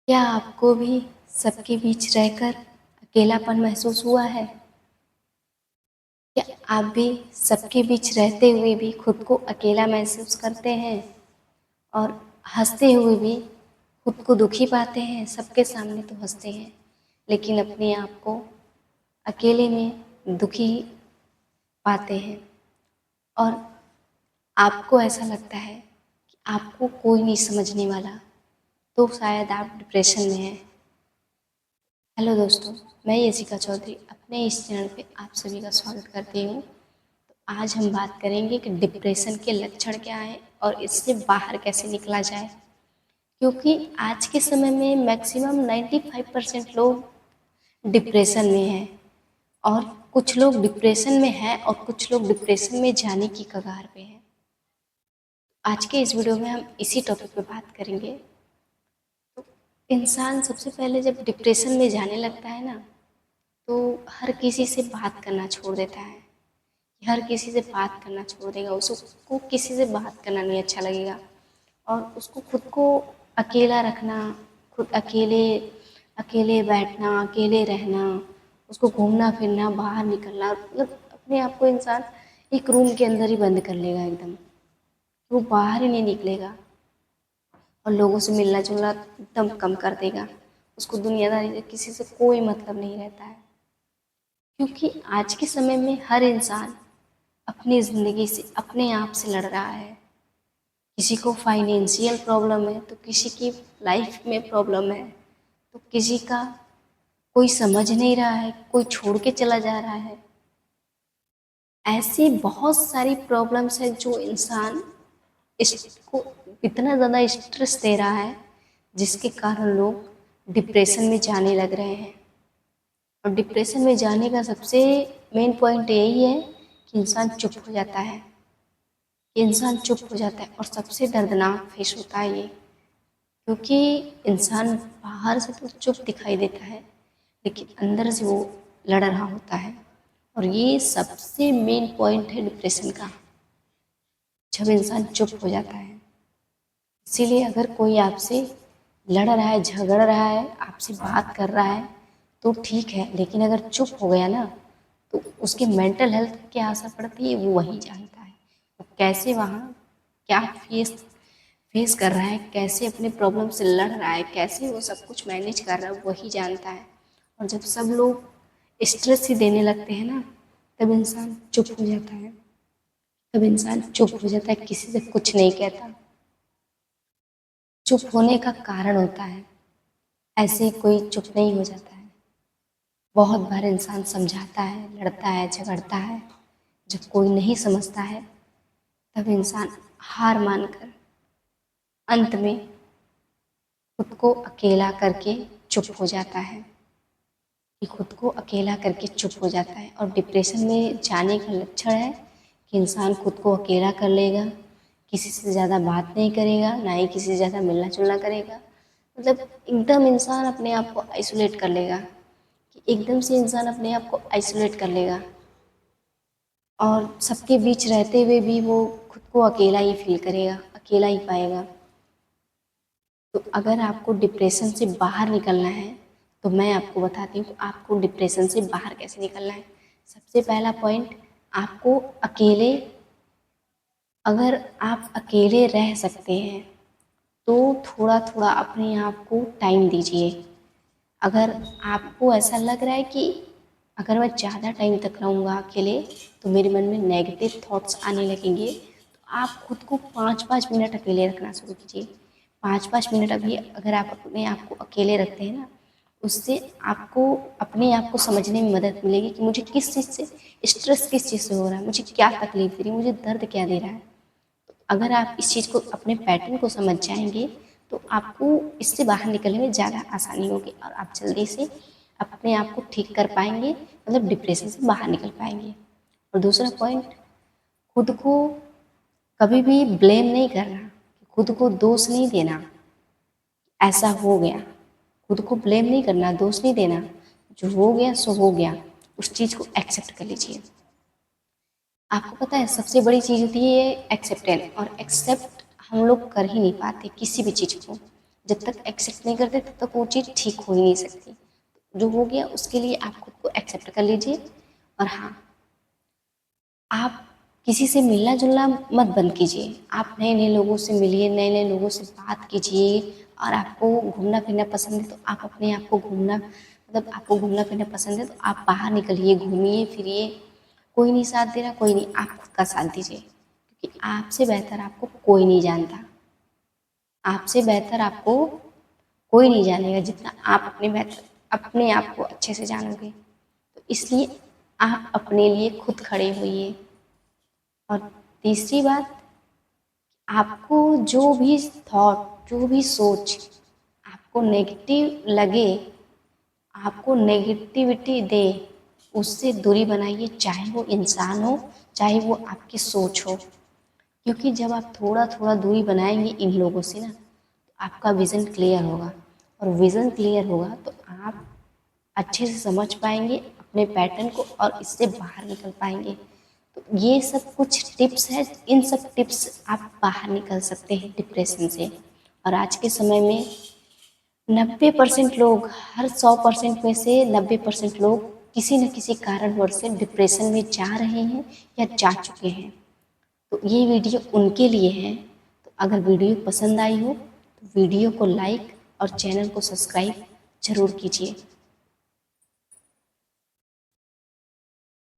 क्या आपको भी सबके बीच रहकर अकेलापन महसूस हुआ है? क्या आप भी सबके बीच रहते हुए भी खुद को अकेला महसूस करते हैं और हँसते हुए भी खुद को दुखी पाते हैं? सबके सामने तो हँसते हैं, लेकिन अपने आप को अकेले में दुखी पाते हैं और आपको ऐसा लगता है कि आपको कोई नहीं समझने वाला, तो शायद आप डिप्रेशन में हैं। हेलो दोस्तों, मैं यशिका चौधरी अपने इस चैनल पे आप सभी का स्वागत करती हूँ। तो आज हम बात करेंगे कि डिप्रेशन के लक्षण क्या हैं और इससे बाहर कैसे निकला जाए, क्योंकि आज के समय में मैक्सिमम 95% लोग डिप्रेशन में हैं और कुछ लोग डिप्रेशन में हैं और कुछ लोग डिप्रेशन में जाने की कगार पे हैं। आज के इस वीडियो में हम इसी टॉपिक पे बात करेंगे। तो इंसान सबसे पहले जब डिप्रेशन में जाने लगता है ना, तो हर किसी से बात करना छोड़ देता है। हर किसी से बात करना छोड़ देगा, उसको किसी से बात करना नहीं अच्छा लगेगा और उसको खुद को अकेला रखना, खुद अकेले अकेले बैठना, अकेले रहना, उसको घूमना फिरना, बाहर निकलना, मतलब अपने आप को इंसान एक रूम के अंदर ही बंद कर लेगा एकदम। वो बाहर ही नहीं निकलेगा और लोगों से मिलना जुलना एकदम कम कर देगा। उसको दुनियादारी से किसी से कोई मतलब नहीं रहता है, क्योंकि आज के समय में हर इंसान अपनी ज़िंदगी से अपने आप से लड़ रहा है। किसी को फाइनेंशियल प्रॉब्लम है, तो किसी की लाइफ में प्रॉब्लम है, तो किसी का कोई समझ नहीं रहा है, कोई छोड़ के चला जा रहा है। ऐसी बहुत सारी प्रॉब्लम्स है जो इंसान इसको इतना ज़्यादा स्ट्रेस दे रहा है, जिसके कारण लोग डिप्रेशन में जाने लग रहे हैं। और डिप्रेशन में जाने का सबसे मेन पॉइंट यही है कि इंसान चुप हो जाता है। इंसान चुप हो जाता है और सबसे दर्दनाक फेस होता है ये, क्योंकि इंसान बाहर से तो चुप दिखाई देता है, लेकिन अंदर से वो लड़ रहा होता है। और ये सबसे मेन पॉइंट है डिप्रेशन का, जब इंसान चुप हो जाता है। इसीलिए अगर कोई आपसे लड़ रहा है, झगड़ रहा है, आपसे बात कर रहा है, तो ठीक है, लेकिन अगर चुप हो गया ना, तो उसकी मेंटल हेल्थ पे क्या असर पड़ती है वो वही जानता है। वो कैसे वहाँ क्या फेस फेस कर रहा है, कैसे अपने प्रॉब्लम से लड़ रहा है, कैसे वो सब कुछ मैनेज कर रहा है, वही जानता है। और जब सब लोग स्ट्रेस ही देने लगते हैं ना, तब इंसान चुप हो जाता है। तब इंसान चुप हो जाता है, किसी से कुछ नहीं कहता। चुप होने का कारण होता है, ऐसे कोई चुप नहीं हो जाता है। बहुत बार इंसान समझाता है, लड़ता है, झगड़ता है। जब कोई नहीं समझता है, तब इंसान हार मानकर अंत में खुद को अकेला करके चुप हो जाता है। कि खुद को अकेला करके चुप हो जाता है। और डिप्रेशन में जाने का लक्षण है कि इंसान खुद को अकेला कर लेगा, किसी से ज़्यादा बात नहीं करेगा, ना ही किसी से ज़्यादा मिलना जुलना करेगा। मतलब एकदम इंसान अपने आप को आइसोलेट कर लेगा, कि एकदम से इंसान अपने आप को आइसोलेट कर लेगा और सबके बीच रहते हुए भी वो खुद को अकेला ही फील करेगा, अकेला ही पाएगा। तो अगर आपको डिप्रेशन से बाहर निकलना है, तो मैं आपको बताती हूँ कि आपको डिप्रेशन से बाहर कैसे निकलना है। सबसे पहला पॉइंट, आपको अकेले, अगर आप अकेले रह सकते हैं तो थोड़ा थोड़ा अपने आप को टाइम दीजिए। अगर आपको ऐसा लग रहा है कि अगर मैं ज़्यादा टाइम तक रहूँगा अकेले तो मेरे मन में नेगेटिव थॉट्स आने लगेंगे, तो आप खुद को 5-5 मिनट अकेले रखना शुरू कीजिए। 5-5 मिनट अभी अगर आप अपने आप को अकेले रखते हैं ना, उससे आपको अपने आप को समझने में मदद मिलेगी कि मुझे किस चीज़ से स्ट्रेस, किस चीज़ से हो रहा है, मुझे क्या तकलीफ दे रही है, मुझे दर्द क्या दे रहा है। अगर आप इस चीज़ को, अपने पैटर्न को समझ जाएंगे, तो आपको इससे बाहर निकलने में ज़्यादा आसानी होगी और आप जल्दी से अपने आप को ठीक कर पाएंगे, मतलब डिप्रेशन से बाहर निकल पाएंगे। और दूसरा पॉइंट, खुद को कभी भी ब्लेम नहीं करना, खुद को दोष नहीं देना। ऐसा हो गया, खुद को ब्लेम नहीं करना, दोष नहीं देना। जो हो गया सो हो गया, उस चीज़ को एक्सेप्ट कर लीजिए। आपको पता है सबसे बड़ी चीज़ होती है एक्सेप्टेंस, और एक्सेप्ट हम लोग कर ही नहीं पाते किसी भी चीज़ को। जब तक एक्सेप्ट नहीं करते तब तक वो चीज़ ठीक हो ही नहीं सकती। जो हो गया उसके लिए आप खुद को एक्सेप्ट कर लीजिए। और हाँ, आप किसी से मिलना जुलना मत बंद कीजिए। आप नए नए लोगों से मिलिए, नए नए लोगों से बात कीजिए। और आपको घूमना फिरना पसंद है तो आप अपने आप को घूमना, मतलब आपको घूमना फिरना पसंद है तो आप बाहर निकलिए, घूमिए फिरिए। कोई नहीं साथ दे रहा, कोई नहीं, आप खुद का साथ दीजिए, क्योंकि आपसे बेहतर आपको कोई नहीं जानता। आपसे बेहतर आपको कोई नहीं जानेगा जितना आप अपने आप को अच्छे से जानोगे। तो इसलिए आप अपने लिए खुद खड़े होइए। और तीसरी बात, आपको जो भी थॉट, जो भी सोच आपको नेगेटिव लगे, आपको नेगेटिविटी दे, उससे दूरी बनाइए, चाहे वो इंसान हो, चाहे वो आपकी सोच हो। क्योंकि जब आप थोड़ा थोड़ा दूरी बनाएंगे इन लोगों से ना, तो आपका विज़न क्लियर होगा। और विज़न क्लियर होगा तो आप अच्छे से समझ पाएंगे अपने पैटर्न को और इससे बाहर निकल पाएंगे। तो ये सब कुछ टिप्स है, इन सब टिप्स आप बाहर निकल सकते हैं डिप्रेशन से। और आज के समय में 90% लोग, हर 100% में से 90% लोग किसी न किसी कारणवश से डिप्रेशन में जा रहे हैं या जा चुके हैं। तो ये वीडियो उनके लिए है। तो अगर वीडियो पसंद आई हो तो वीडियो को लाइक और चैनल को सब्सक्राइब जरूर कीजिए।